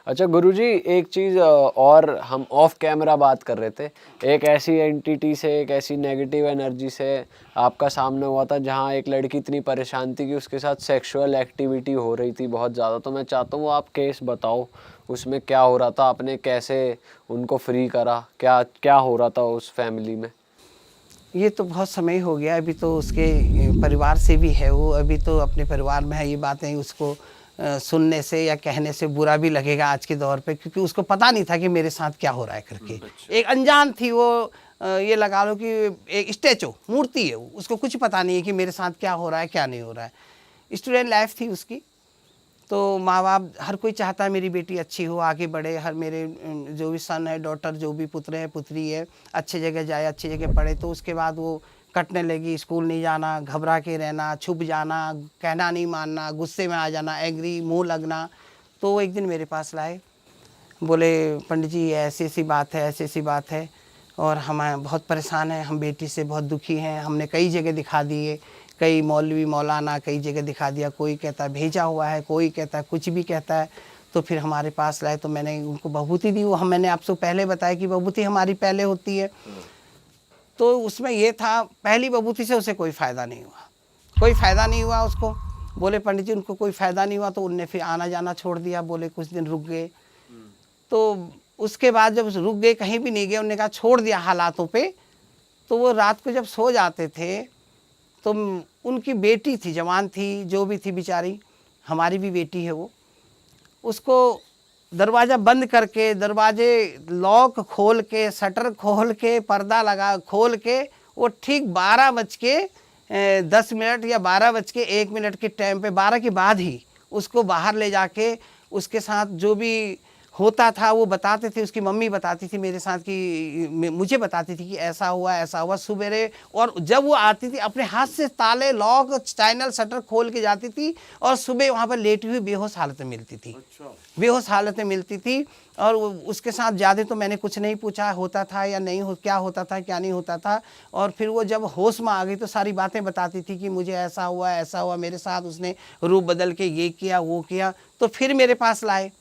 अच्छा गुरुजी, एक चीज़ और हम ऑफ कैमरा बात कर रहे थे। एक ऐसी एंटिटी से, एक ऐसी नेगेटिव एनर्जी से आपका सामना हुआ था जहाँ एक लड़की इतनी परेशान थी कि उसके साथ सेक्सुअल एक्टिविटी हो रही थी बहुत ज़्यादा। तो मैं चाहता हूँ आप केस बताओ, उसमें क्या हो रहा था, आपने कैसे उनको फ्री करा, क्या क्या हो रहा था उस फैमिली में? ये तो बहुत समय हो गया, अभी तो उसके परिवार से भी है वो, अभी तो अपने परिवार में है। ये बातें उसको सुनने से या कहने से बुरा भी लगेगा आज के दौर पे, क्योंकि उसको पता नहीं था कि मेरे साथ क्या हो रहा है करके। अच्छा। एक अनजान थी वो, ये लगा लो कि एक स्टैचू मूर्ति है वो, उसको कुछ पता नहीं है कि मेरे साथ क्या हो रहा है क्या नहीं हो रहा है। स्टूडेंट लाइफ थी उसकी। तो माँ बाप हर कोई चाहता है मेरी बेटी अच्छी हो, आगे बढ़े, हर मेरे जो भी सन है, डॉटर, जो भी पुत्र है पुत्री है, अच्छी जगह जाए, अच्छी जगह पढ़े। तो उसके बाद वो कटने लगी, स्कूल नहीं जाना, घबरा के रहना, छुप जाना, कहना नहीं मानना, गुस्से में आ जाना, एग्री, मुंह लगना। तो वो एक दिन मेरे पास लाए, बोले पंडित जी ऐसी ऐसी बात है, ऐसी ऐसी बात है, और हम बहुत परेशान हैं, हम बेटी से बहुत दुखी हैं, हमने कई जगह दिखा दिए, कई मौलवी मौलाना कई जगह दिखा दिया, कोई कहता है भेजा हुआ है, कोई कहता है कुछ भी कहता है। तो फिर हमारे पास लाए, तो मैंने उनको बहूती दी। वो मैंने आपसे पहले बताया कि बहूती हमारी पहले होती है। तो उसमें ये था, पहली बहूती से उसे कोई फ़ायदा नहीं हुआ, कोई फ़ायदा नहीं हुआ उसको। बोले पंडित जी उनको कोई फ़ायदा नहीं हुआ, तो उनने फिर आना जाना छोड़ दिया, बोले कुछ दिन रुक गए। तो उसके बाद जब रुक गए, कहीं भी नहीं गए, उन्होंने कहा छोड़ दिया हालातों पे। तो वो रात को जब सो जाते थे, तो उनकी बेटी थी, जवान थी, जो भी थी बेचारी, हमारी भी बेटी है वो, उसको दरवाज़ा बंद करके, दरवाजे लॉक खोल के, शटर खोल के, पर्दा लगा खोल के, वो ठीक 12:10 या 12:01 के टाइम पे, 12 के बाद ही उसको बाहर ले जाके उसके साथ जो भी होता था वो बताते थे। उसकी मम्मी बताती थी मेरे साथ कि मुझे बताती थी कि ऐसा हुआ सुबेरे। और जब वो आती थी अपने हाथ से ताले, लॉक, चैनल, शटर खोल के जाती थी, और सुबह वहाँ पर लेटी हुई बेहोश हालत में मिलती थी। अच्छा। बेहोश हालत में मिलती थी। और उसके साथ ज़्यादा तो मैंने कुछ नहीं पूछा होता था या नहीं हो, क्या होता था क्या नहीं होता था। और फिर वो जब होश में आ गई तो सारी बातें बताती थी कि मुझे ऐसा हुआ मेरे साथ, उसने रूप बदल के ये किया वो किया। तो फिर मेरे पास लाए,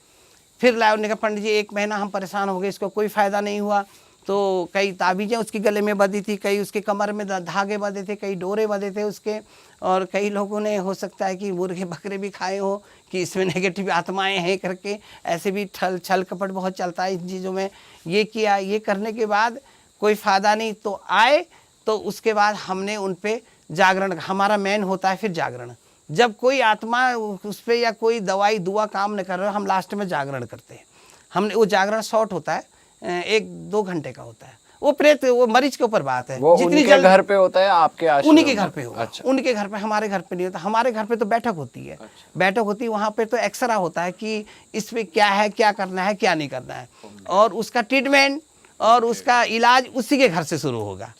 फिर लाए, उन्होंने कहा पंडित जी 1 महीना हम परेशान हो गए, इसको कोई फ़ायदा नहीं हुआ। तो कई ताबीज़ें उसके गले में बंधी थी, कई उसके कमर में धागे बंधे थे, कई डोरे बंधे थे उसके। और कई लोगों ने, हो सकता है कि मुर्गे बकरे भी खाए हो कि इसमें नेगेटिव आत्माएं हैं करके, ऐसे भी छल कपट बहुत चलता है इन चीज़ों में। ये किया, ये करने के बाद कोई फ़ायदा नहीं, तो आए। तो उसके बाद हमने उन पर जागरण, हमारा मेन होता है फिर जागरण। जब कोई आत्मा उस पर या कोई दवाई दुआ काम न कर रहा, हम लास्ट में जागरण करते हैं। हमने वो जागरण शॉर्ट होता है, 1-2 घंटे का होता है। वो प्रेत, वो मरीज के ऊपर बात है। वो जितनी उनके घर पे होता है, आपके आश्रम? उन्हीं के घर पे होगा। अच्छा। उनके घर पे, हमारे घर पे नहीं होता। हमारे घर पे तो बैठक होती है। अच्छा। बैठक होती है, वहाँ पे तो एक्सरा होता है कि इस पे क्या है, क्या करना है, क्या नहीं करना है, और उसका ट्रीटमेंट और उसका इलाज उसी के घर से शुरू होगा।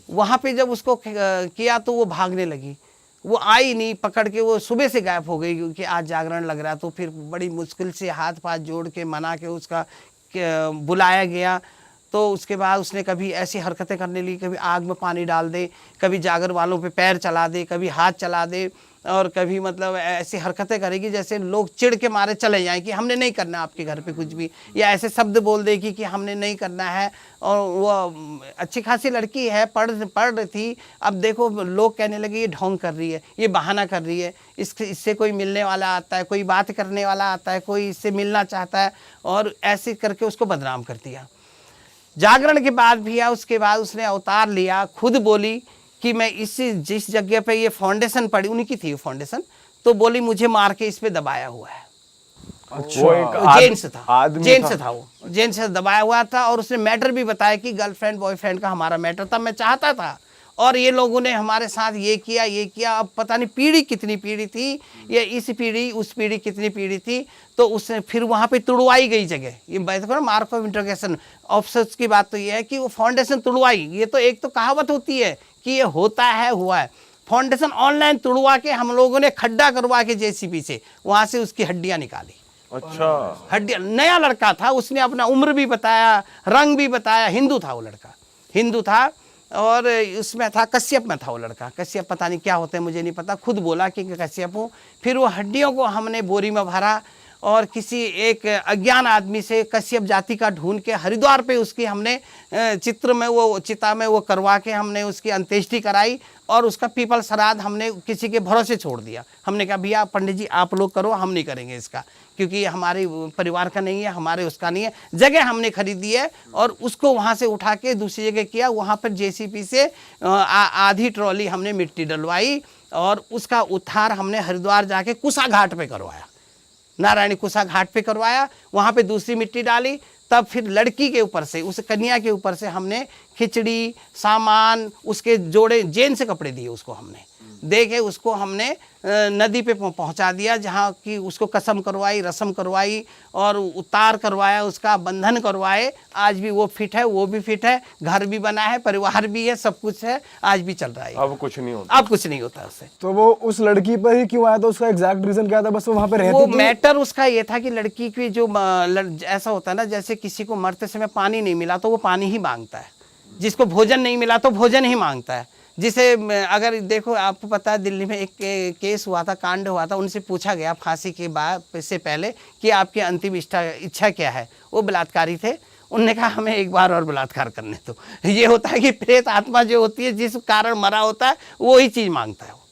वहाँ पे जब उसको किया तो वो भागने लगी, वो आई नहीं, पकड़ के वो सुबह से गायब हो गई, क्योंकि आज जागरण लग रहा। तो फिर बड़ी मुश्किल से हाथ पाथ जोड़ के मना के उसका बुलाया गया। तो उसके बाद उसने कभी ऐसी हरकतें करने लगी, कभी आग में पानी डाल दे, कभी जागर वालों पे पैर चला दे, कभी हाथ चला दे, और कभी मतलब ऐसी हरकतें करेगी जैसे लोग चिढ़ के मारे चले जाएं कि हमने नहीं करना आपके घर पे कुछ भी, या ऐसे शब्द बोल देगी कि हमने नहीं करना है। और वो अच्छी खासी लड़की है, पढ़ रही थी। अब देखो लोग कहने लगे ये ढोंग कर रही है, ये बहाना कर रही है, इससे कोई मिलने वाला आता है, कोई बात करने वाला आता है, कोई इससे मिलना चाहता है, और ऐसे करके उसको बदनाम कर दिया। जागरण के बाद भी या उसके बाद उसने अवतार लिया, खुद बोली कि मैं जिस जगह पे ये फाउंडेशन पड़ी, उन्हीं की थी वो फाउंडेशन, तो बोली मुझे मार के इस पे दबाया हुआ है। अच्छा। वो एक जेंट्स था, जेंट्स था। था वो, जेंट्स से दबाया हुआ था। और उसने मैटर भी बताया कि गर्लफ्रेंड बॉयफ्रेंड का हमारा मैटर था, मैं चाहता था, और ये लोगों ने हमारे साथ ये किया। अब पता नहीं पीढ़ी कितनी पीढ़ी थी, ये इस पीढ़ी उस पीढ़ी कितनी पीढ़ी थी। तो उसने फिर वहाँ पे तुड़वाई गई जगह, ये देखो ना, मार्क ऑफ इंटरोगेशन ऑफिसर्स की बात तो ये है कि वो फाउंडेशन तुड़वाई। ये तो एक तो कहावत होती है कि ये होता है, हुआ है। फाउंडेशन ऑनलाइन तुड़वा के हम लोगों ने खड्डा करवा के जेसीबी से वहाँ से उसकी हड्डियाँ निकाली। अच्छा। हड्डियाँ, नया लड़का था, उसने अपना उम्र भी बताया, रंग भी बताया। हिंदू था वो लड़का, हिंदू था, और उसमें था कश्यप में था वो लड़का। कश्यप पता नहीं क्या होते हैं, मुझे नहीं पता, खुद बोला कि कश्यप हूँ। फिर वो हड्डियों को हमने बोरी में भरा और किसी एक अज्ञान आदमी से कश्यप जाति का ढूंढ के हरिद्वार पे उसकी हमने चित्र में वो चिता में वो करवा के हमने उसकी अंत्येष्टि कराई और उसका पीपल श्राद्ध हमने किसी के भरोसे छोड़ दिया। हमने कहा भैया पंडित जी आप लोग करो, हम नहीं करेंगे इसका, क्योंकि ये हमारे परिवार का नहीं है, हमारे उसका नहीं है। जगह हमने खरीदी है और उसको वहाँ से उठा के दूसरी जगह किया। वहाँ पर जेसीपी से आधी ट्रॉली हमने मिट्टी डलवाई और उसका उद्धार हमने हरिद्वार जाके कुसा घाट पे करवाया, नारायणी कुसा घाट पे करवाया। वहाँ पे दूसरी मिट्टी डाली, तब फिर लड़की के ऊपर से, उस कन्या के ऊपर से हमने खिचड़ी सामान, उसके जोड़े जैन से कपड़े दिए उसको हमने दे के उसको हमने नदी पे पहुंचा दिया, जहाँ की उसको कसम करवाई, रस्म करवाई और उतार करवाया, उसका बंधन करवाए। आज भी वो फिट है, वो भी फिट है, घर भी बना है, परिवार भी है, सब कुछ है, आज भी चल रहा है। अब कुछ नहीं होता, अब कुछ नहीं होता उससे। तो वो उस लड़की पर ही क्यों आया था, उसका एग्जैक्ट रीजन क्या था? बस वो वहाँ पे रहती वो थी? मैटर उसका ये था कि लड़की की जो ऐसा होता है ना, जैसे किसी को मरते समय पानी नहीं मिला तो वो पानी ही मांगता है, जिसको भोजन नहीं मिला तो भोजन ही मांगता है। जिसे अगर देखो, आपको पता है दिल्ली में एक केस हुआ था, कांड हुआ था, उनसे पूछा गया फांसी के बाद से पहले कि आपकी अंतिम इच्छा क्या है। वो बलात्कारी थे, उनने कहा हमें एक बार और बलात्कार करने दो। ये होता है कि प्रेत आत्मा जो होती है, जिस कारण मरा होता है वो ही चीज़ मांगता है, वो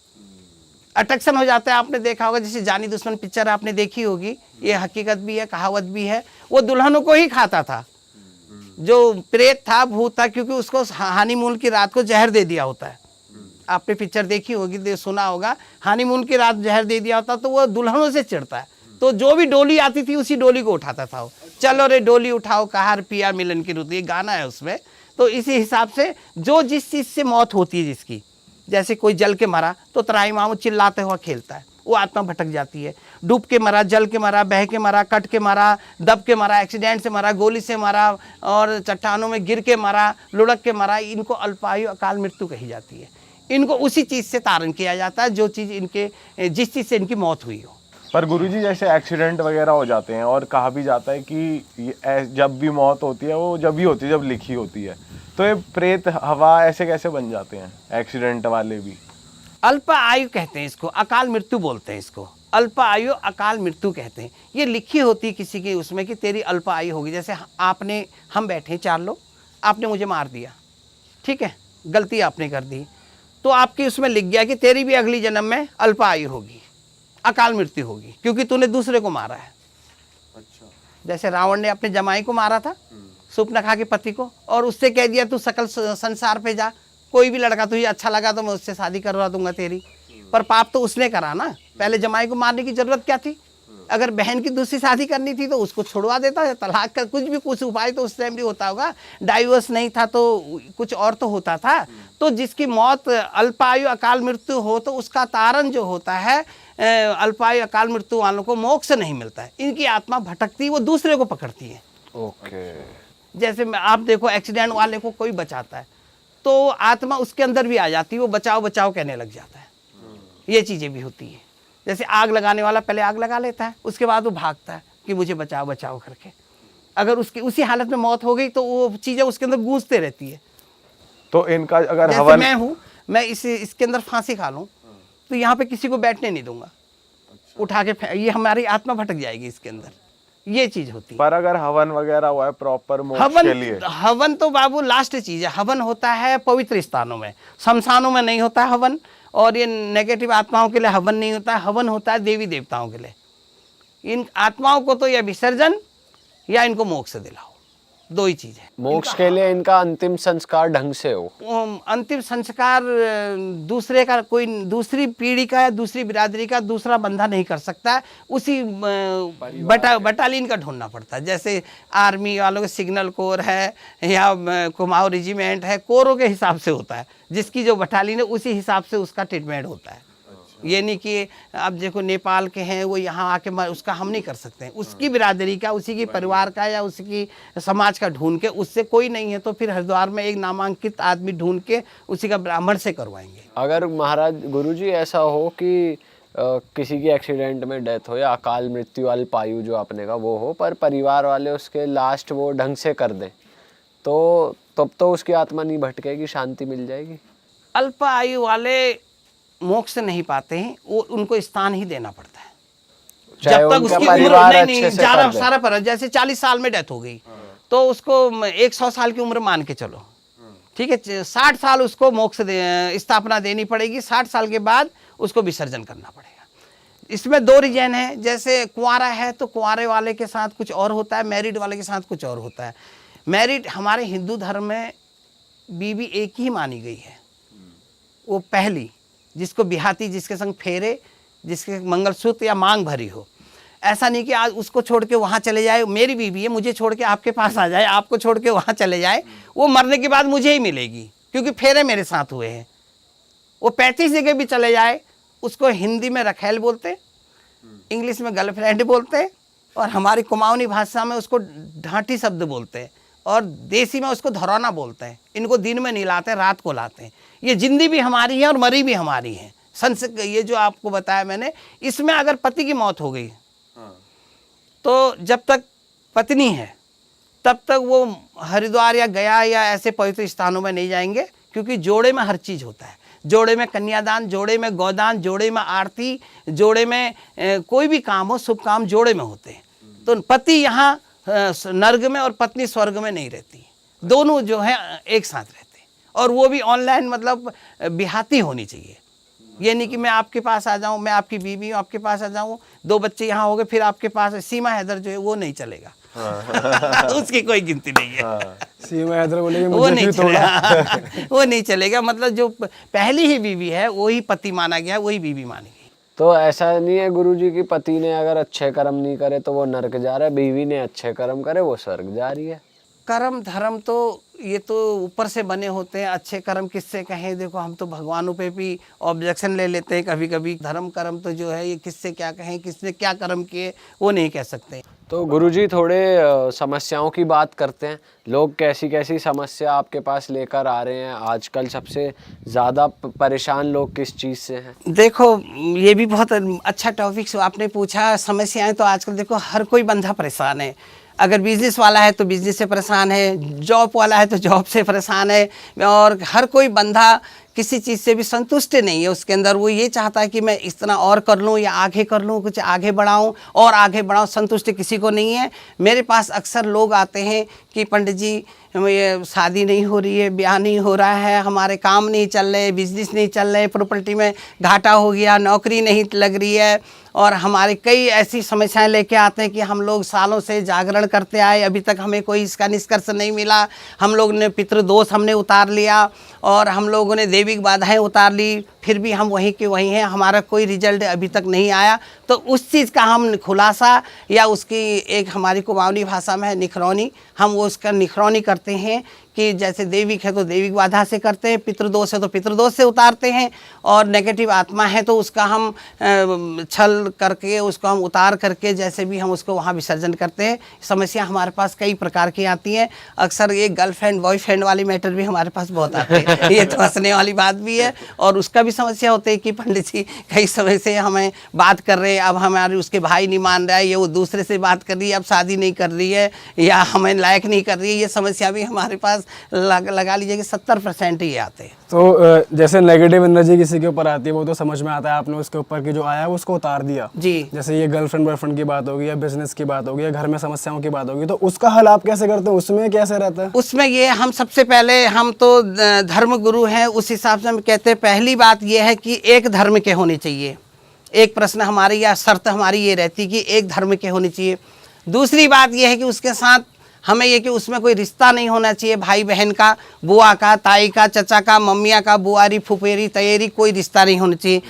अट्रैक्शन हो जाता है। आपने देखा होगा, जैसे जानी दुश्मन पिक्चर आपने देखी होगी, ये हकीकत भी है, कहावत भी है। वो दुल्हनों को ही खाता था, जो प्रेत था, भूत था, क्योंकि उसको हनीमून की रात को जहर दे दिया होता है। आपने पिक्चर देखी होगी, सुना होगा, हनीमून की रात जहर दे दिया होता, तो वो दुल्हनों से चिढ़ता है। तो जो भी डोली आती थी उसी डोली को उठाता था वो। चलो रे डोली उठाओ, कहार पिया मिलन की रुत, ये गाना है उसमें। तो इसी हिसाब से जो जिस चीज़ से मौत होती है जिसकी, जैसे कोई जल के मरा तो तराई मामू चिल्लाते हुआ खेलता है, वो आत्मा भटक जाती है। डूब के मरा, जल के मरा, बह के मरा, कट के मरा, दब के मरा, एक्सीडेंट से मरा, गोली से मरा और चट्टानों में गिर के मरा, लुढ़क के मरा, इनको अल्पायु अकाल मृत्यु कही जाती है। इनको उसी चीज़ से तारण किया जाता है, जो चीज़ इनके, जिस चीज़ से इनकी मौत हुई हो। पर गुरुजी जैसे एक्सीडेंट वगैरह हो जाते हैं और कहा भी जाता है कि जब भी मौत होती है वो जब भी होती है जब लिखी होती है, तो ये प्रेत हवा ऐसे कैसे बन जाते हैं एक्सीडेंट वाले भी? अल्प आयु कहते हैं इसको, अकाल मृत्यु बोलते हैं इसको, अल्प आयु अकाल मृत्यु कहते हैं। ये लिखी होती है किसी की उसमें कि तेरी अल्प आयु होगी। जैसे आपने, हम बैठे हैं 4 लोग, आपने मुझे मार दिया, ठीक है, गलती आपने कर दी, तो आपकी उसमें लिख गया कि तेरी भी अगली जन्म में अल्प आयु होगी, अकाल मृत्यु होगी, क्योंकि तूने दूसरे को मारा है। अच्छा। जैसे रावण ने अपने जमाई को मारा था, सूर्पनखा के पति को, और उससे कह दिया तू सकल संसार पे जा, कोई भी लड़का तुझे अच्छा लगा तो मैं उससे शादी करवा दूंगा तेरी। पर पाप तो उसने करा ना, पहले जमाई को मारने की जरूरत क्या थी? अगर बहन की दूसरी शादी करनी थी तो उसको छुड़वा देता है, तलाक का कुछ उपाय तो उस टाइम भी होता होगा। डाइवोर्स नहीं था तो कुछ और तो होता था। तो जिसकी मौत अल्पायु अकाल मृत्यु हो तो उसका तारण जो होता है, अल्पायु अकाल मृत्यु वालों को मोक्ष नहीं मिलता है, इनकी आत्मा भटकती, वो दूसरे को पकड़ती है। ओके। जैसे आप देखो, एक्सीडेंट वाले को कोई बचाता है तो आत्मा उसके अंदर भी आ जाती है, वो बचाओ बचाओ कहने लग जाता है। ये चीज़ें भी होती है। जैसे आग लगाने वाला पहले आग लगा लेता है, उसके बाद वो भागता है कि मुझे बचाओ बचाओ करके। अगर उसकी उसी हालत में मौत हो गई तो वो चीज़ें उसके अंदर गूंजते रहती है। तो इनका अगर जैसे हवन, मैं हूँ, मैं इसके अंदर फांसी खा लूँ तो यहाँ पे किसी को बैठने नहीं दूंगा, उठा के ये हमारी आत्मा भटक जाएगी इसके अंदर, ये चीज होती है। पर अगर हवन वगैरह हुआ है प्रॉपर मोक्ष के लिए? हवन तो बाबू लास्ट चीज है। हवन होता है पवित्र स्थानों में, शमशानों में नहीं होता हवन, और ये नेगेटिव आत्माओं के लिए हवन नहीं होता है। हवन होता है देवी देवताओं के लिए। इन आत्माओं को तो या विसर्जन या इनको मोक्ष दिलाओ, 2 ही चीज है। मोक्ष के लिए इनका अंतिम संस्कार ढंग से हो। अंतिम संस्कार दूसरे का, कोई दूसरी पीढ़ी का या दूसरी बिरादरी का दूसरा बंधा नहीं कर सकता, उसी बटालियन का ढूंढना पड़ता है। जैसे आर्मी वालों के सिग्नल कोर है या कुमाऊं रेजिमेंट है, कोरों के हिसाब से होता है, जिसकी जो बटालियन है उसी हिसाब से उसका ट्रीटमेंट होता है। ये नहीं कि अब देखो नेपाल के हैं वो यहाँ आके उसका हम नहीं कर सकते हैं। उसकी बिरादरी का, उसी की परिवार का या उसकी समाज का ढूंढ के, उससे कोई नहीं है तो फिर हरिद्वार में एक नामांकित आदमी ढूंढ के उसी का ब्राह्मण से करवाएंगे। अगर महाराज गुरुजी ऐसा हो कि किसी की एक्सीडेंट में डेथ हो या अकाल मृत्यु अल्पायु जो आपने कहा वो हो, पर परिवार वाले उसके लास्ट वो ढंग से कर दें, तो तब तो उसकी आत्मा नहीं भटकेगी, शांति मिल जाएगी? अल्प आयु वाले मोक्ष नहीं पाते हैं, वो उनको स्थान ही देना पड़ता है। चाहे जब तक उनका उसकी परिवार उम्र अच्छे से ज्यादा कर दे। सारा पर जैसे 40 साल में डेथ हो गई तो उसको 100 साल की उम्र मान के चलो, ठीक है, 60 साल उसको मोक्ष स्थापना देनी पड़ेगी, 60 साल के बाद उसको विसर्जन करना पड़ेगा। इसमें 2 रीजन है, जैसे कुंवारा है तो कुंवारे वाले के साथ कुछ और होता है, मैरिड वाले के साथ कुछ और होता है। मैरिड हमारे हिंदू धर्म में बीवी एक ही मानी गई है, वो पहली जिसको बिहाती, जिसके संग फेरे, जिसके मंगलसूत्र या मांग भरी हो। ऐसा नहीं कि आज उसको छोड़ के वहाँ चले जाए, मेरी बीवी है मुझे छोड़ के आपके पास आ जाए, आपको छोड़ के वहाँ चले जाए, वो मरने के बाद मुझे ही मिलेगी क्योंकि फेरे मेरे साथ हुए हैं। वो 35 जगह भी चले जाए, उसको हिंदी में रखेल बोलते, इंग्लिश में गर्लफ्रेंड बोलते, और हमारी कुमाऊनी भाषा में उसको ढांटी शब्द बोलते हैं, और देसी में उसको धरौना बोलते हैं। इनको दिन में नहीं लाते, रात को लाते हैं। ये जिंदी भी हमारी है और मरी भी हमारी है। ये जो आपको बताया मैंने, इसमें अगर पति की मौत हो गई तो जब तक पत्नी है तब तक वो हरिद्वार या गया या ऐसे पवित्र स्थानों में नहीं जाएंगे, क्योंकि जोड़े में हर चीज़ होता है। जोड़े में कन्यादान, जोड़े में गोदान, जोड़े में आरती, जोड़े में कोई भी काम हो, शुभ काम जोड़े में होते हैं। तो पति यहाँ नर्क में और पत्नी स्वर्ग में नहीं रहती, दोनों जो है एक साथ रहते हैं। और वो भी ऑनलाइन, मतलब बिहाती होनी चाहिए। ये नहीं कि मैं आपके पास आ जाऊं, मैं आपकी बीवी हूँ, आपके पास आ जाऊं, 2 बच्चे यहाँ हो गए फिर आपके पास। सीमा हैदर जो है वो नहीं चलेगा। उसकी कोई गिनती नहीं है। सीमा हैदर बोलेगी वो मुझे नहीं क्यों तोड़ा? चलेगा। वो नहीं चलेगा। मतलब जो पहली ही बीवी है वही पति माना गया, वही बीवी मानी गई। तो ऐसा नहीं है गुरुजी कि पति ने अगर अच्छे कर्म नहीं करे तो वो नरक जा रहा है, बीवी ने अच्छे कर्म करे वो स्वर्ग जा रही है। कर्म धर्म तो ये तो ऊपर से बने होते हैं। अच्छे कर्म किससे कहें? देखो हम तो भगवानों पे भी ऑब्जेक्शन ले लेते हैं कभी कभी। धर्म कर्म तो जो है ये किससे क्या कहें, किसने क्या कर्म किए वो नहीं कह सकते। तो गुरुजी थोड़े समस्याओं की बात करते हैं। लोग कैसी कैसी समस्या आपके पास लेकर आ रहे हैं आजकल? सबसे ज़्यादा परेशान लोग किस चीज़ से हैं? देखो ये भी बहुत अच्छा टॉपिक आपने पूछा। समस्याएं तो आजकल देखो हर कोई बंदा परेशान है। अगर बिजनेस वाला है तो बिजनेस से परेशान है, जॉब वाला है तो जॉब से परेशान है, और हर कोई बंदा किसी चीज़ से भी संतुष्ट नहीं है। उसके अंदर वो ये चाहता है कि मैं इस तरह और कर लूँ या आगे कर लूँ, कुछ आगे बढ़ाऊँ और आगे बढ़ाऊँ। संतुष्ट किसी को नहीं है। मेरे पास अक्सर लोग आते हैं कि पंडित जी ये शादी नहीं हो रही है, ब्याह नहीं हो रहा है, हमारे काम नहीं चल रहे, बिजनेस नहीं चल रहे, प्रॉपर्टी में घाटा हो गया, नौकरी नहीं लग रही है, और हमारे कई ऐसी समस्याएं लेके आते हैं कि हम लोग सालों से जागरण करते आए, अभी तक हमें कोई इसका निष्कर्ष नहीं मिला। हम लोग ने पितृदोष हमने उतार लिया और हम लोगों ने दैविक बाधाएं उतार ली, फिर भी हम वहीं के वहीं हैं, हमारा कोई रिजल्ट अभी तक नहीं आया। तो उस चीज़ का हम खुलासा या उसकी एक हमारी कुमाऊनी भाषा में है निखरौनी, हम वो उसका निखरौनी करते हैं कि जैसे दैविक है तो दैविक बाधा से करते हैं, पितृदोष है तो पितृदोष से उतारते हैं, और नेगेटिव आत्मा है तो उसका हम छल करके उसको हम उतार करके जैसे भी हम उसको वहाँ विसर्जन करते हैं। समस्या हमारे पास कई प्रकार की आती हैं। अक्सर ये गर्लफ्रेंड बॉयफ्रेंड वाली मैटर भी हमारे पास बहुत आते हैं। ये तो हंसने वाली बात भी है, और उसका भी समस्या होती है कि पंडित जी कई समय से हमें बात कर रहे हैं, अब हमारे उसके भाई नहीं मान रहा है, ये वो दूसरे से बात कर रही है, अब शादी नहीं कर रही है या हमें लायक नहीं कर रही है। ये समस्या भी हमारे पास लगा लीजिए कि 70% ही आते हैं। तो जैसे नेगेटिव एनर्जी किसी के ऊपर आती है वो तो समझ में आता है, आपने उसके ऊपर की जो आया है वो उसको उतार दिया जी। जैसे ये गर्लफ्रेंड बॉयफ्रेंड की बात होगी या बिजनेस की बात होगी या घर में समस्याओं की बात होगी, तो उसका हल आप कैसे करते हैं? उसमें कैसे रहता है? उसमें ये हम सबसे पहले, हम तो धर्म गुरु हैं, उस हिसाब से हम कहते हैं पहली बात ये है कि एक धर्म के होने चाहिए। एक प्रश्न हमारी या शर्त हमारी ये रहती कि एक धर्म के होने चाहिए। दूसरी बात ये है कि उसके साथ हमें ये कि उसमें कोई रिश्ता नहीं होना चाहिए, भाई बहन का, बुआ का, ताई का, चचा का, मम्मिया का, बुआरी, फुफेरी, तयेरी, कोई रिश्ता नहीं होना चाहिए।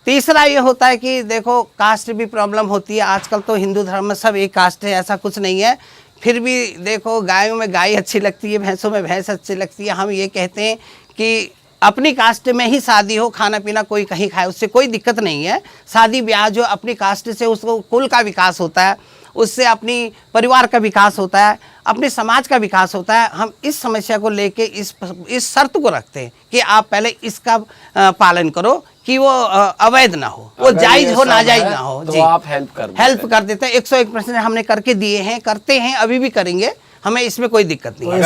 तीसरा ये होता है कि देखो कास्ट भी प्रॉब्लम होती है। आजकल तो हिंदू धर्म में सब एक कास्ट है, ऐसा कुछ नहीं है। फिर भी देखो गायों में गाय अच्छी लगती है, भैंसों में भैंस अच्छी लगती है। हम ये कहते हैं कि अपनी कास्ट में ही शादी हो, खाना पीना कोई कहीं खाए, उससे कोई दिक्कत नहीं है। शादी ब्याह जो अपनी कास्ट से उसको कुल का विकास होता है, उससे अपनी परिवार का विकास होता है, अपने समाज का विकास होता है। हम इस समस्या को लेके इस शर्त को रखते हैं कि आप पहले इसका पालन करो कि वो अवैध ना हो, वो जायज़ हो, नाजायज़ ना हो। तो जी, आप हेल्प कर देते हैं। 101% हमने करके दिए हैं, करते हैं, अभी भी करेंगे। हमें इसमें कोई दिक्कत नहीं है।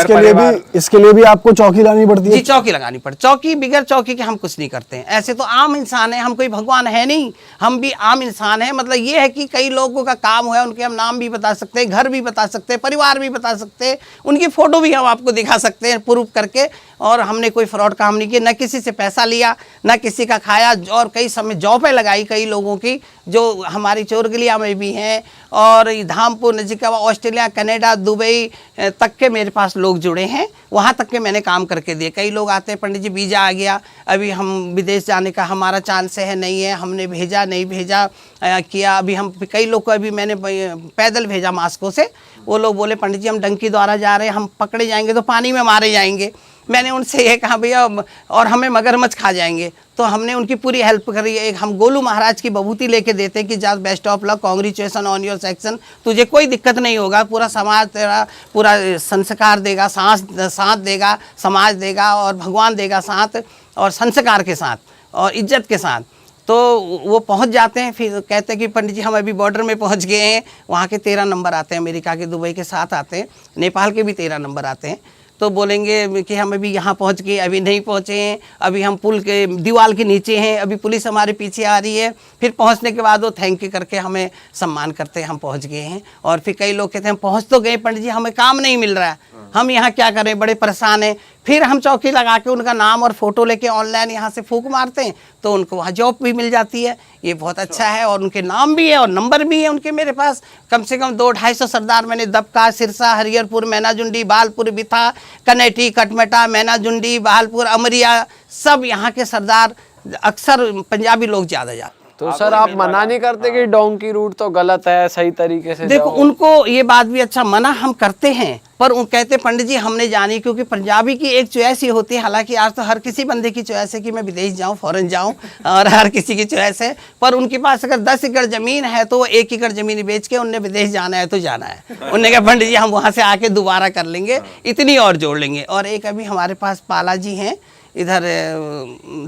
इसके लिए भी आपको चौकी लानी पड़ती है? जी चौकी लगानी पड़ती, चौकी बिगैर चौकी के हम कुछ नहीं करते हैं। ऐसे तो आम इंसान है, हम कोई भगवान है नहीं, हम भी आम इंसान है। मतलब ये है कि कई लोगों का काम है, उनके हम नाम भी बता सकते हैं, घर भी बता सकते हैं, परिवार भी बता सकते हैं, उनकी फ़ोटो भी हम आपको दिखा सकते हैं प्रूफ करके। और हमने कोई फ्रॉड काम नहीं किया, न किसी से पैसा लिया, न किसी का खाया। और कई समय जॉबें लगाई कई लोगों की, जो हमारी चोरगलिया में भी हैं और धामपुर नजीकवा, ऑस्ट्रेलिया, कनाडा, दुबई तक के मेरे पास लोग जुड़े हैं। वहाँ तक के मैंने काम करके दिए। कई लोग आते हैं, पंडित जी वीज़ा आ गया, अभी हम विदेश जाने का हमारा चांस है नहीं है, हमने भेजा नहीं भेजा किया। अभी हम कई लोग को अभी मैंने पैदल भेजा मास्को से। वो लोग बोले पंडित जी हम डंकी द्वारा जा रहे हैं, हम पकड़े जाएंगे तो पानी में मारे जाएंगे। मैंने उनसे ये कहा भैया और हमें मगरमच्छ खा जाएंगे। तो हमने उनकी पूरी हेल्प करी। एक हम गोलू महाराज की बबूती लेके देते हैं कि just best of luck, congratulation on your section, तुझे कोई दिक्कत नहीं होगा, पूरा समाज तेरा पूरा संस्कार देगा, साथ देगा, समाज देगा और भगवान देगा साथ, और संस्कार के साथ और इज्जत के साथ। तो वो पहुंच जाते हैं, फिर कहते हैं कि पंडित जी हम अभी बॉर्डर में पहुंच गए हैं। वहाँ के 13 नंबर आते हैं, अमेरिका के, दुबई के 7 आते हैं, नेपाल के भी 13 नंबर आते हैं। तो बोलेंगे कि हम अभी यहाँ पहुँच गए, अभी नहीं पहुँचे हैं, अभी हम पुल के दीवार के नीचे हैं, अभी पुलिस हमारे पीछे आ रही है। फिर पहुँचने के बाद वो थैंक यू करके हमें सम्मान करते हैं, हम पहुँच गए हैं। और फिर कई लोग कहते हैं हम पहुँच तो गए पंडित जी, हमें काम नहीं मिल रहा है, हम यहाँ क्या करें, बड़े परेशान हैं। फिर हम चौकी लगा के उनका नाम और फ़ोटो लेके ऑनलाइन यहाँ से फूंक मारते हैं, तो उनको वहाँ जॉब भी मिल जाती है। ये बहुत अच्छा है। और उनके नाम भी है और नंबर भी है उनके मेरे पास। कम से कम 200-250 सरदार मैंने दबका, सिरसा, हरिहरपुर, मैनाजुंडी, बालपुर, बिथा, कनेटी, कटमटा, मैनाजुंडी, बालपुर, अमरिया, सब यहाँ के सरदार। अक्सर पंजाबी लोग ज़्यादा जाते। तो सर आप मना नहीं करते कि डोंकी रूट तो गलत है, सही तरीके से देखो जाओ? उनको ये बात भी अच्छा मना हम करते हैं, पर वो कहते पंडित जी हमने जानी, क्योंकि पंजाबी की एक चॉइस ही होती है। हालांकि आज तो हर किसी बंदे की चॉइस है कि मैं विदेश जाऊं, फॉरेन जाऊं, और हर किसी की चॉइस है। पर उनके पास अगर 10 एकड़ ज़मीन है तो वो 1 एकड़ ज़मीन बेच के उनने विदेश जाना है तो जाना है। उन्होंने कहा पंडित जी हम वहाँ से आके दोबारा कर लेंगे, इतनी और जोड़ लेंगे। और एक अभी हमारे पास पाला जी हैं इधर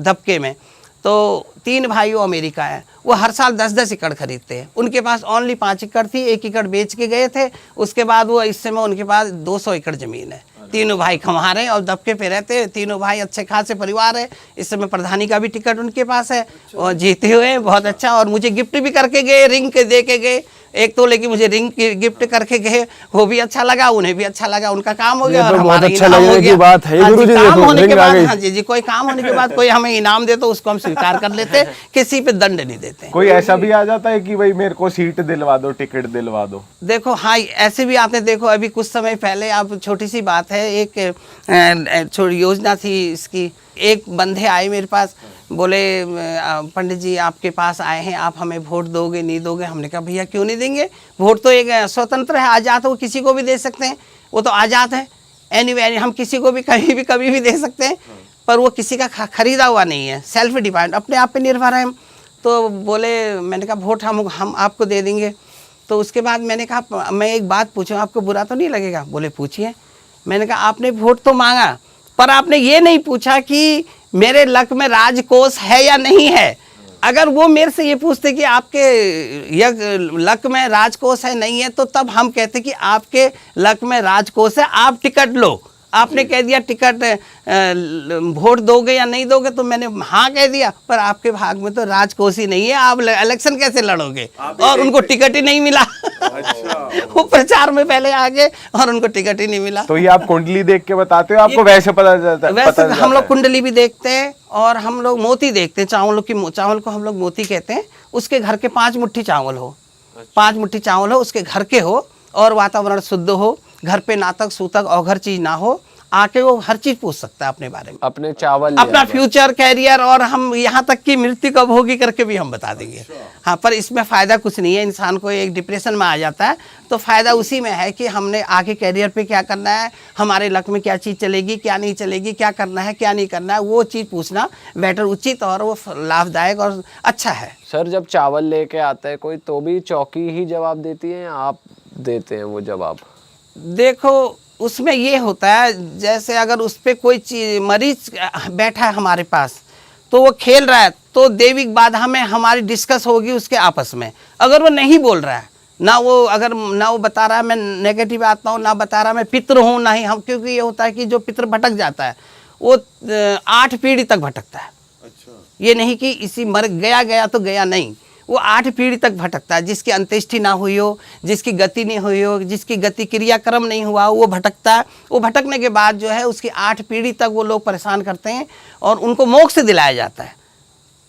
दबके में, तो 3 भाई वो अमेरिका है, वो हर साल 10-10 एकड़ खरीदते हैं। उनके पास ओनली 5 एकड़ थी, 1 एकड़ बेच के गए थे। उसके बाद वो इस समय उनके पास 200 एकड़ ज़मीन है। तीनों भाई कमा रहे हैं और दबके पे रहते हैं। तीनों भाई अच्छे खासे परिवार है। इस समय प्रधानी का भी टिकट उनके पास है और जीते हुए हैं, बहुत अच्छा। और मुझे गिफ्ट भी करके गए, रिंग के दे के गए एक तो, लेकिन मुझे रिंग की गिफ्ट करके गए, वो भी अच्छा लगा, उन्हें भी अच्छा लगा, उनका काम हो गया और हमारा इनाम हो गया। बात है काम होने के बाद, हाँ जी, कोई काम होने के बाद कोई हमें इनाम दे तो उसको हम स्वीकार कर लेते हैं, किसी पे दंड नहीं देते। कोई ऐसा भी आ जाता है कि भाई मेरे को सीट दिलवा दो, टिकट दिलवा दो? देखो हाँ, ऐसे भी आते हैं। देखो अभी कुछ समय पहले, आप छोटी सी बात है, एक योजना थी इसकी, एक बंदे आए मेरे पास, बोले पंडित जी आपके पास आए हैं, आप हमें वोट दोगे नहीं दोगे? हमने कहा भैया क्यों नहीं देंगे, वोट तो एक स्वतंत्र है, आज़ाद है, वो किसी को भी दे सकते हैं, वो तो आज़ाद है। एनीवे हम किसी को भी कभी भी दे सकते हैं, पर वो किसी का खरीदा हुआ नहीं है, सेल्फ डिपेंड, अपने आप पे निर्भर है। तो बोले, मैंने कहा वोट हम आपको दे देंगे। तो उसके बाद मैंने कहा मैं एक बात पूछूं, आपको बुरा तो नहीं लगेगा? बोले पूछिए। मैंने कहा आपने वोट तो मांगा, पर आपने ये नहीं पूछा कि मेरे लक में राजकोष है या नहीं है। अगर वो मेरे से ये पूछते कि आपके लक में राजकोष है नहीं है, तो तब हम कहते कि आपके लक में राजकोष है, आप टिकट लो। आपने कह दिया टिकट वोट दोगे या नहीं दोगे, तो मैंने हाँ कह दिया, पर आपके भाग में तो राजकोष ही नहीं है, आप इलेक्शन कैसे लड़ोगे? और उनको टिकट ही नहीं मिला। अच्छा। वो प्रचार में पहले आ गए और उनको टिकट ही नहीं मिला। तो ये आप कुंडली देख के बताते हो, आपको वैसे पता चलता है? वैसे हम लोग कुंडली भी देखते हैं और हम लोग मोती देखते हैं, चावल को हम लोग मोती कहते हैं। उसके घर के 5 मुट्ठी चावल हो, 5 मुट्ठी चावल हो, उसके घर के हो, और वातावरण शुद्ध हो, घर पे नातक सूतक अवघर चीज ना हो, आके वो हर चीज पूछ सकता है अपने बारे में, अपने चावल, अपना फ्यूचर, कैरियर, और हम यहाँ तक कि मृत्यु कब होगी करके भी हम बता देंगे। हाँ, पर इसमें फ़ायदा कुछ नहीं है, इंसान को एक डिप्रेशन में आ जाता है, तो फ़ायदा उसी में है कि हमने आगे कैरियर पे क्या करना है, हमारे लक में क्या चीज़ चलेगी, क्या नहीं चलेगी, क्या करना है, क्या नहीं करना है, वो चीज़ पूछना बेटर, उचित और वो लाभदायक और अच्छा है। सर जब चावल लेके आता है कोई, तो भी चौकी ही जवाब देती है या आप देते हैं वो जवाब? देखो उसमें ये होता है, जैसे अगर उस पर कोई चीज मरीज बैठा है हमारे पास, तो वो खेल रहा है, तो दैविक बाधा में हमारी डिस्कस होगी उसके आपस में। अगर वो नहीं बोल रहा है, ना वो बता रहा है मैं नेगेटिव आत्मा हूँ, ना बता रहा है मैं पितृ हूँ, ना ही हम, क्योंकि ये होता है कि जो पितृ भटक जाता है वो 8 पीढ़ी तक भटकता है। ये नहीं कि इसी मर गया तो गया नहीं, वो 8 पीढ़ी तक भटकता है। जिसकी अंत्येष्टि ना हुई हो, जिसकी गति नहीं हुई हो, जिसकी गति क्रियाक्रम नहीं हुआ हो, वो भटकता है। वो भटकने के बाद जो है उसकी 8 पीढ़ी तक वो लोग परेशान करते हैं और उनको मोक्ष दिलाया जाता है,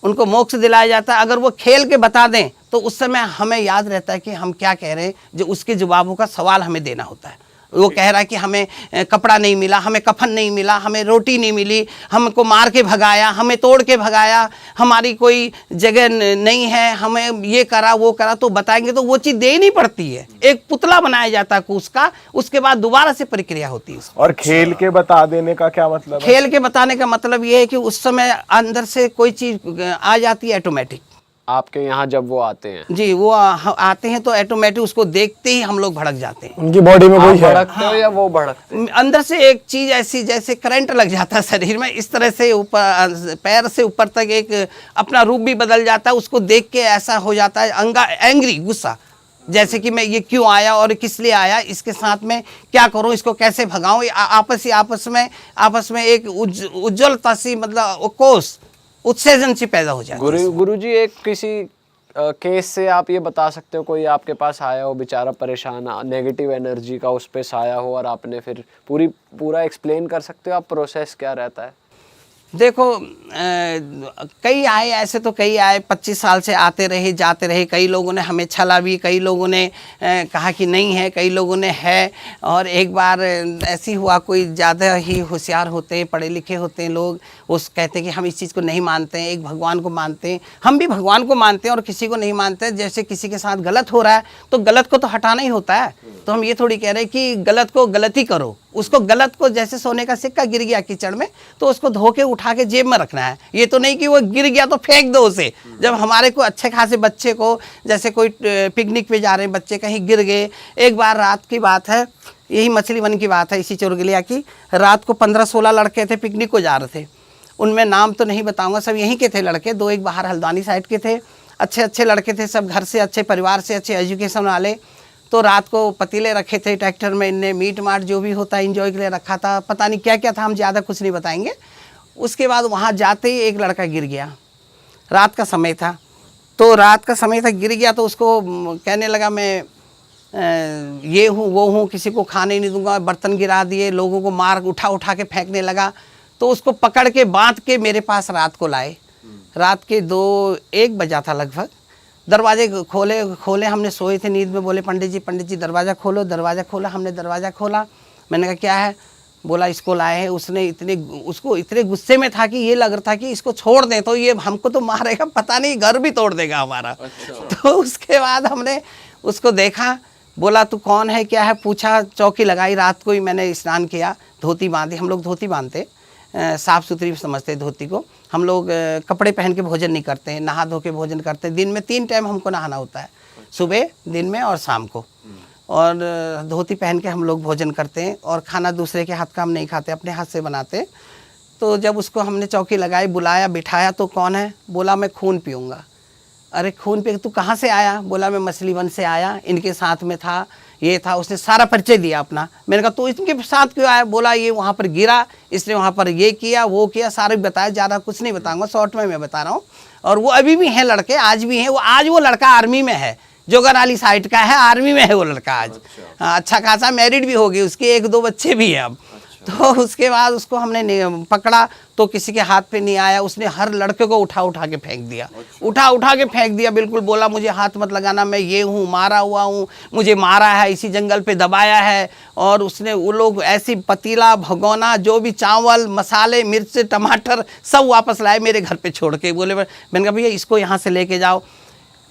उनको मोक्ष दिलाया जाता है। अगर वो खेल के बता दें तो उस समय हमें याद रहता है कि हम क्या कह रहे हैं, जो उसके जवाबों का सवाल हमें देना होता है। वो कह रहा है कि हमें कपड़ा नहीं मिला, हमें कफन नहीं मिला, हमें रोटी नहीं मिली, हमको मार के भगाया, हमें तोड़ के भगाया, हमारी कोई जगह नहीं है, हमें ये करा वो करा, तो बताएंगे तो वो चीज़ देनी पड़ती है। एक पुतला बनाया जाता है कुछ का, उसके बाद दोबारा से प्रक्रिया होती है। और खेल के बता देने का क्या मतलब है? खेल के बताने का मतलब ये है कि उस समय अंदर से कोई चीज़ आ जाती है ऑटोमेटिक। आपके यहाँ जब वो आते हैं जी, वो आते हैं तो ऑटोमेटिक उसको देखते ही हम लोग भड़क जाते हैं। उनकी बॉडी में आप कोई है? भड़कते हो या वो भड़कते हैं? अंदर से एक चीज ऐसी जैसे करंट लग जाता है शरीर में, इस तरह से ऊपर पैर से ऊपर तक एक अपना रूप भी बदल जाता है। उसको देख के ऐसा हो जाता है एंग्री, गुस्सा, जैसे कि मैं ये क्यों आया और किस लिए आया, इसके साथ में क्या करूं, इसको कैसे भगाऊं। आपस में एक उज्ज्वलता सी, मतलब कोष उत्तेजन सी पैदा हो जाती है। गुरुजी एक किसी केस से आप ये बता सकते हो, कोई आपके पास आया हो बेचारा परेशान, नेगेटिव एनर्जी का उस पे साया हो और आपने फिर पूरा एक्सप्लेन कर सकते हो आप प्रोसेस क्या रहता है? देखो कई आए, ऐसे तो कई आए, 25 साल से आते रहे जाते रहे। कई लोगों ने हमें छला भी, कई लोगों ने कहा कि नहीं है, कई लोगों ने है। और एक बार ऐसी हुआ, कोई ज़्यादा ही होशियार होते हैं, पढ़े लिखे होते हैं लोग, वो कहते हैं कि हम इस चीज़ को नहीं मानते हैं, एक भगवान को मानते हैं। हम भी भगवान को मानते हैं और किसी को नहीं मानते। जैसे किसी के साथ गलत हो रहा है तो गलत को तो हटाना ही होता है। तो हम ये थोड़ी कह रहे हैं कि गलत को गलत ही करो, उसको गलत को, जैसे सोने का सिक्का गिर गया कीचड़ में तो उसको धो के उठा के जेब में रखना है। ये तो नहीं कि वो गिर गया तो फेंक दो उसे। जब हमारे को अच्छे खासे बच्चे को, जैसे कोई पिकनिक पे जा रहे हैं बच्चे, कहीं गिर गए। एक बार रात की बात है, यही मछली वन की बात है, इसी चोरगलिया की। रात को 15-16 लड़के थे, पिकनिक को जा रहे थे। उनमें नाम तो नहीं बताऊंगा, सब यहीं के थे लड़के, 2 एक बाहर हल्द्वानी साइड के थे। अच्छे लड़के थे, सब घर से, अच्छे परिवार से, अच्छे एजुकेशन वाले। तो रात को पतीले रखे थे ट्रैक्टर में, इनने मीट माट जो भी होता है एंजॉय के लिए रखा था, पता नहीं क्या क्या था, हम ज़्यादा कुछ नहीं बताएंगे। उसके बाद वहाँ जाते ही एक लड़का गिर गया, रात का समय था। तो रात का समय था, गिर गया तो उसको कहने लगा मैं ये हूँ वो हूँ, किसी को खाने नहीं दूंगा, बर्तन गिरा दिए, लोगों को मार उठा के फेंकने लगा। तो उसको पकड़ के बांध के मेरे पास रात को लाए। रात के 2-1 बजा था लगभग। दरवाजे खोले, हमने सोए थे नींद में। बोले पंडित जी दरवाज़ा खोलो। दरवाज़ा खोला, हमने दरवाज़ा खोला। मैंने कहा क्या है? बोला इसको लाए हैं। उसको इतने गुस्से में था कि ये लग रहा था कि इसको छोड़ दें तो ये हमको तो मारेगा, पता नहीं घर भी तोड़ देगा हमारा। अच्छा। तो उसके बाद हमने उसको देखा, बोला तू कौन है क्या है, पूछा, चौकी लगाई। रात को ही मैंने स्नान किया, धोती बांधी। हम लोग धोती बांधते, साफ़ सुथरी समझते धोती को। हम लोग कपड़े पहन के भोजन नहीं करते हैं, नहा धो के भोजन करते हैं। दिन में 3 टाइम हमको नहाना होता है, सुबह, दिन में और शाम को। और धोती पहन के हम लोग भोजन करते हैं और खाना दूसरे के हाथ का हम नहीं खाते, अपने हाथ से बनाते। तो जब उसको हमने चौकी लगाई, बुलाया, बिठाया, तो कौन है? बोला मैं खून पीऊँगा। अरे खून पी, तू कहाँ से आया? बोला मैं मछली वन से आया, इनके साथ में था, ये था। उसने सारा परिचय दिया अपना। मैंने कहा तो इनके साथ क्यों आया? बोला ये वहाँ पर गिरा, इसने वहाँ पर ये किया वो किया, सारे बताया। ज़्यादा कुछ नहीं बताऊँगा, शॉर्ट में मैं बता रहा हूँ। और वो अभी भी हैं लड़के, आज भी हैं। आज वो लड़का आर्मी में है, जोगनाली साइड का है, आर्मी में है वो लड़का आज। अच्छा खासा मैरिड भी हो गई उसके, 1-2 बच्चे भी हैं अब। तो उसके बाद उसको हमने पकड़ा तो किसी के हाथ पे नहीं आया। उसने हर लड़के को उठा के फेंक दिया, उठा के फेंक दिया। बिल्कुल बोला मुझे हाथ मत लगाना, मैं ये हूँ, मारा हुआ हूँ, मुझे मारा है, इसी जंगल पे दबाया है। और उसने वो लोग ऐसी पतीला, भगोना, जो भी चावल, मसाले, मिर्च, टमाटर सब वापस लाए मेरे घर पे छोड़ के। बोले, मैंने कहा भैया इसको यहाँ से लेके जाओ।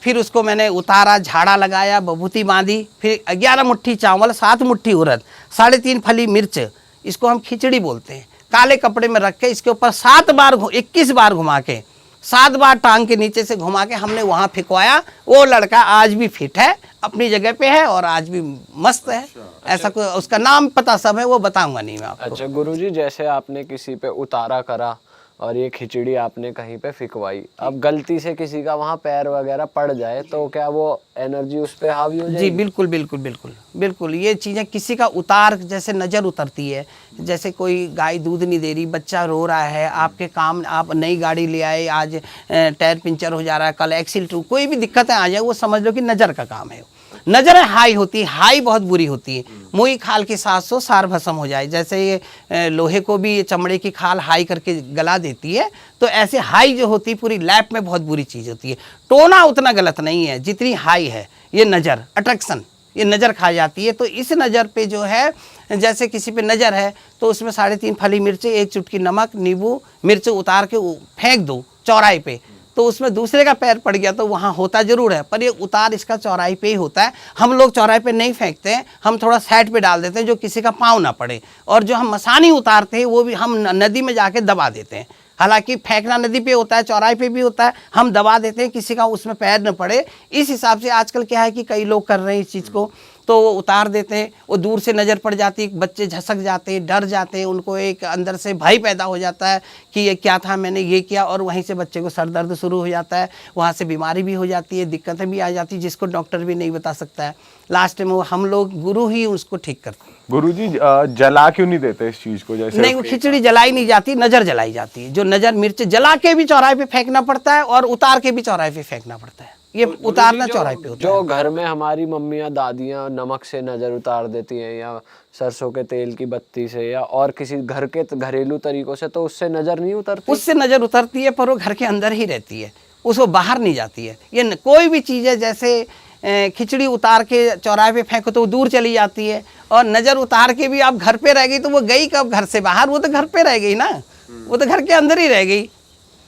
फिर उसको मैंने उतारा, झाड़ा लगाया, बभूती बांधी। फिर 11 मुट्ठी चावल, 7 मुट्ठी उड़द, 3.5 फली मिर्च, इसको हम खिचड़ी बोलते हैं, काले कपड़े में रख के इसके ऊपर 21 बार घुमा के, 7 बार टांग के नीचे से घुमा के हमने वहाँ फेंकवाया। वो लड़का आज भी फिट है, अपनी जगह पे है और आज भी मस्त है। ऐसा कोई उसका नाम पता सब है, वो बताऊंगा नहीं मैं आपको। अच्छा गुरुजी, जैसे आपने किसी पे उतारा करा और ये खिचड़ी आपने कहीं पे फिकवाई, अब गलती से किसी का वहाँ पैर वगैरह पड़ जाए तो क्या वो एनर्जी उस पे हावी हो जी जाएगी? बिल्कुल बिल्कुल बिल्कुल बिल्कुल। ये चीज़ें किसी का उतार जैसे नज़र उतरती है, जैसे कोई गाय दूध नहीं दे रही, बच्चा रो रहा है, आपके काम आप नई गाड़ी ले आए, आज टायर पंचर हो जा रहा है, कल एक्सीडेंट, कोई भी दिक्कतें आ जाए, वो समझ लो कि नज़र का काम है। नज़र हाई होती है, हाई बहुत बुरी होती है। मुई खाल की 700 सार भस्म हो जाए, जैसे ये लोहे को भी ये चमड़े की खाल हाई करके गला देती है, तो ऐसे हाई जो होती है पूरी लैप में बहुत बुरी चीज़ होती है। टोना उतना गलत नहीं है जितनी हाई है, ये नज़र अट्रैक्शन, ये नज़र खा जाती है। तो इस नज़र पे जो है, जैसे किसी पे नज़र है तो उसमें 3.5 फली मिर्च, 1 चुटकी नमक, नींबू, मिर्च उतार के फेंक दो चौराहे पे, तो उसमें दूसरे का पैर पड़ गया तो वहाँ होता ज़रूर है, पर ये उतार इसका चौराहे पे ही होता है। हम लोग चौराहे पे नहीं फेंकते हैं, हम थोड़ा साइड पे डाल देते हैं जो किसी का पाँव ना पड़े। और जो हम मसानी उतारते हैं वो भी हम नदी में जाके दबा देते हैं। हालांकि फेंकना नदी पे होता है, चौराहे पे भी होता है, हम दबा देते हैं किसी का उसमें पैर न पड़े। इस हिसाब से आजकल क्या है कि कई लोग कर रहे हैं इस चीज़ को, तो वो उतार देते हैं, वो दूर से नज़र पड़ जाती है, बच्चे झसक जाते हैं, डर जाते हैं, उनको एक अंदर से भय पैदा हो जाता है कि ये क्या था, मैंने ये किया, और वहीं से बच्चे को सर दर्द शुरू हो जाता है, वहाँ से बीमारी भी हो जाती है, दिक्कतें भी आ जाती है, जिसको डॉक्टर भी नहीं बता सकता है। लास्ट में वो हम लोग गुरु ही उसको ठीक करते हैं। गुरुजी जला क्यों नहीं देते इस चीज को? जैसे नहीं, वो खिचड़ी जलाई नहीं जाती, नज़र जलाई जाती है। जो नज़र मिर्च जला के भी चौराहे पे फेंकना पड़ता है और उतार के भी चौराहे पे फेंकना पड़ता है। ये उतारना चौराहे पे होता है। जो घर में हमारी मम्मियाँ दादियाँ नमक से नज़र उतार देती हैं, या सरसों के तेल की बत्ती से, या और किसी घर के घरेलू तरीकों से, तो उससे नज़र नहीं उतरती? उससे नज़र उतरती है, पर वो घर के अंदर ही रहती है, उसको बाहर नहीं जाती है। ये कोई भी चीज़ है, जैसे खिचड़ी उतार के चौराहे पे फेंको तो वो दूर चली जाती है, और नज़र उतार के भी आप घर पे रह गई तो वो गई कब घर से बाहर? वो तो घर पे रह गई ना, वो तो घर के अंदर ही रह गई,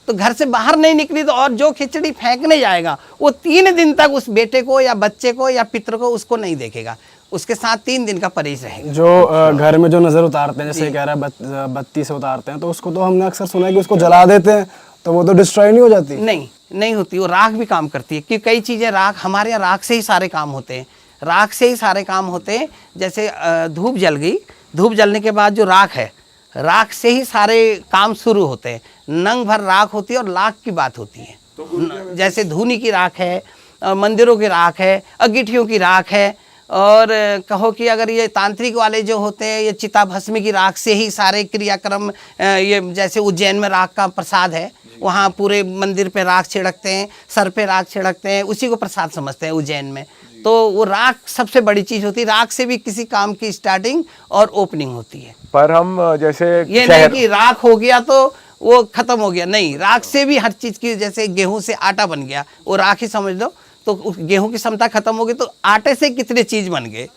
तो घर से बाहर नहीं निकली। तो और जो खिचड़ी फेंकने जाएगा वो 3 दिन तक उस बेटे को या बच्चे को या पितर को उसको नहीं देखेगा, उसके साथ 3 दिन का परहेज रहेगा। जो घर में जो नज़र उतारते हैं, जैसे कह रहा है बत्ती से उतारते हैं, तो उसको तो हमने अक्सर सुना है कि उसको जला देते हैं, तो वो तो डिस्ट्रॉय नहीं हो जाती? नहीं, नहीं होती, वो राख भी काम करती है। कि कई चीज़ें राख, हमारे यहाँ राख से ही सारे काम होते हैं, राख से ही सारे काम होते हैं। जैसे धूप जल गई, धूप जलने के बाद जो राख है, राख से ही सारे काम शुरू होते हैं। नंग भर राख होती है और लाख की बात होती है। जैसे धूनी की राख है, मंदिरों की राख है, अंगीठियों की राख है, और कहो कि अगर ये तांत्रिक वाले जो होते हैं, ये चिता भस्मी की राख से ही सारे क्रियाक्रम, ये जैसे उज्जैन में राख का प्रसाद है, वहाँ पूरे मंदिर पे राख छिड़कते हैं, सर पे राख छिड़कते हैं, उसी को प्रसाद समझते हैं उज्जैन में। तो वो राख सबसे बड़ी चीज़ होती है, राख से भी किसी काम की स्टार्टिंग और ओपनिंग होती है। पर हम जैसे ये नहीं कि राख हो गया तो वो खत्म हो गया, नहीं, राख से भी हर चीज़ की, जैसे गेहूं से आटा बन गया, वो राख ही समझ लो, तो गेहूं की क्षमता खत्म हो गई, तो आटे से कितने चीज़ बन गए,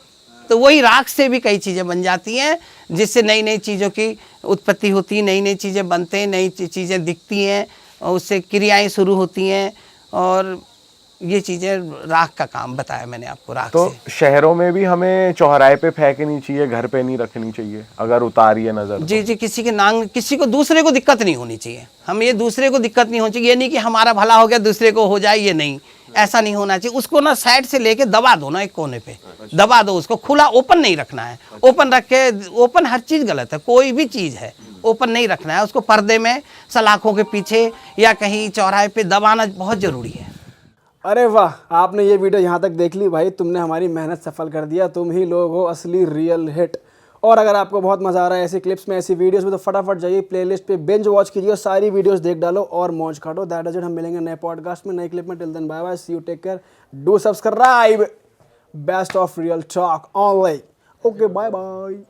तो वही राख से भी कई चीज़ें बन जाती हैं, जिससे नई नई चीज़ों की उत्पत्ति होती है, नई नई चीज़ें बनते हैं, नई चीज़ें दिखती हैं, और उससे क्रियाएं शुरू होती हैं। और ये चीज़ें राख का काम बताया मैंने आपको, राख तो से। शहरों में भी हमें चौराहे पे फेंकनी चाहिए, घर पे नहीं रखनी चाहिए अगर उतारी है नजर? जी जी, किसी के नांग, किसी को दूसरे को दिक्कत नहीं होनी चाहिए। हम ये दूसरे को दिक्कत नहीं होनी चाहिए, ये नहीं कि हमारा भला हो गया दूसरे को हो जाए, ये नहीं, ऐसा नहीं होना चाहिए। उसको ना साइड से लेके दबा दो ना, एक कोने पे दबा दो उसको, खुला ओपन नहीं रखना है। ओपन रख के, ओपन हर चीज़ गलत है, कोई भी चीज़ है ओपन नहीं रखना है, उसको पर्दे में, सलाखों के पीछे या कहीं चौराहे पे दबाना बहुत ज़रूरी है। अरे वाह, आपने ये वीडियो यहाँ तक देख ली भाई, तुमने हमारी मेहनत सफल कर दिया, तुम ही लोग हो असली रियल हिट। और अगर आपको बहुत मज़ा आ रहा है ऐसी क्लिप्स में, ऐसी वीडियोस में, तो फटाफट जाइए प्लेलिस्ट पे, बिंज वॉच कीजिए और सारी वीडियोस देख डालो और मौज काटो। दैट इज इट, हम मिलेंगे नए पॉडकास्ट में, नई क्लिप में। Till then bye bye, see you, take care, do subscribe, best of Real Talk Online. Okay, bye bye.